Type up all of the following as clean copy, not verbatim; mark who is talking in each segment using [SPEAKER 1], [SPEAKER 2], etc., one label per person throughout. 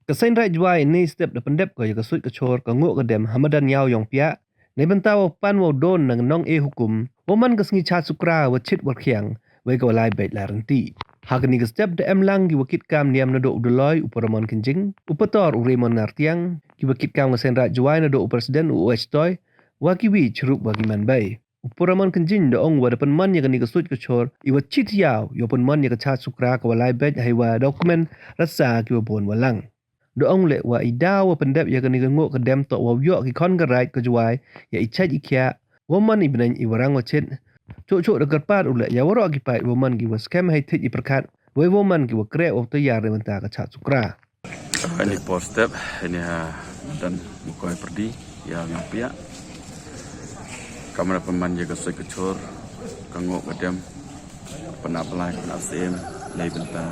[SPEAKER 1] Kesain rai juai ni step de pendep ko ya kesut kecor ko nguk kedem Hamadan Yau Yong Pia. Nei bentau pan wo don nang nong hukum. Woman kesngi chat sukra wa chit wa khiang. Wei ko lai bait la renti. Hagni ke step de lang gi wakit kam niam na do udoloi uparamon kenjing. Upator uremon ngartiang. Ki wakit kam kesain rai juai na do presiden UH toy. Wakiwi chrup wagi man bay. Uparamon kenjing de ong wa depan man ya kani kesut kecor. Iwa chit yau yo pun man ya ke chat sukra ko lai bait hai wa dokumen rasa ki wa bon walang. Doong le wa ida wa pendep ya kani ngok kedem tok wa yo ki kon garai ke juai ya ichat ikia woman ibnen iwarang wa chet cuk dekat pat ule ya waro ki pai woman ki wa scam hai thit i perkat we woman ki wa kre of to ya re menta ka chat sukra
[SPEAKER 2] Ini post step ini dan bukai perdi yang pia kamera peman jaga soi kecor kangok kedem pernah pelai pernah sem lai benta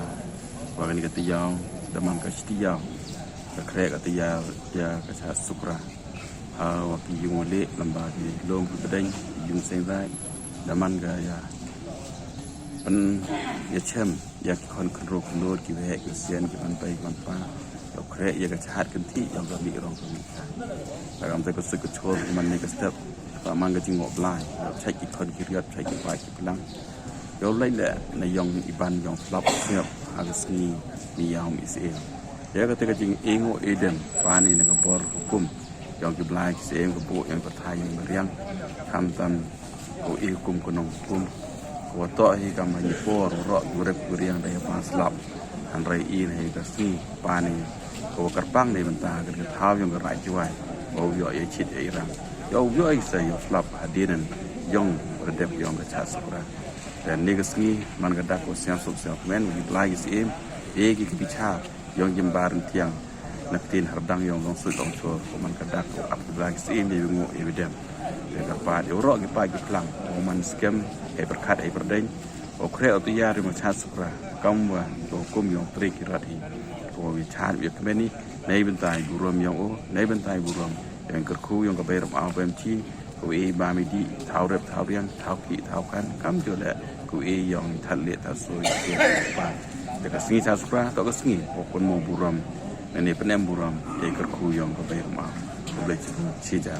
[SPEAKER 2] wagan ketiyau demam ketiyau kerek ketiyau ya kechat sukra waktu yung wali lembah di lom kedeng yung sengrai daman ga ya pen ya chem ya kon kontrol kontrol ki we ki sian ki pan pai pan pa ya kerek ya kechat kenti yang ga mi rong ki dalam te ko sik ko chor man ni ka step pa man ga jingok blai chai ki kon ki riat chai ki pai ki pelang yo lai le na yong iban yong flop siap agus ni mi yaum israel ya ketika jing ingo eden pani dengan bor hukum yang dibelah kisah yang kebuk yang bertai yang meriang kamtan ko hukum kunong hukum ko to hi kamani por ro gurek guriang daya paslap hanrai in hi kasni pani ko karpang ni mentah ke thau yang gerai juai ko yo ye chit ye rang yo ai sai yo flap hadinan yong berdep yong kechat sukra dan ni kasni man gadak ko siam suk siap men dibelah kisah ki bicara yang jembaran tiang naktin hardang yang long sui long chor man kadak abdullah sim di ngo evidem de kapat euro gi pa gi plang man scam e berkat e berdeng o kre o tiya ri ma chat sukra kamwa to kum yong tri ki rati ko wi chat wi kmeni nei bentai burom yang o nei bentai burom yang kerku yang ke beram au bem chi ko e ba mi di thau rep thau riang thau ki thau kan kam jo le ko e yang than le ta soi ke pa dekat sini chat sukra to ke sini pokon mo burom ini penem buram ya kerku yang ke beram au boleh cerita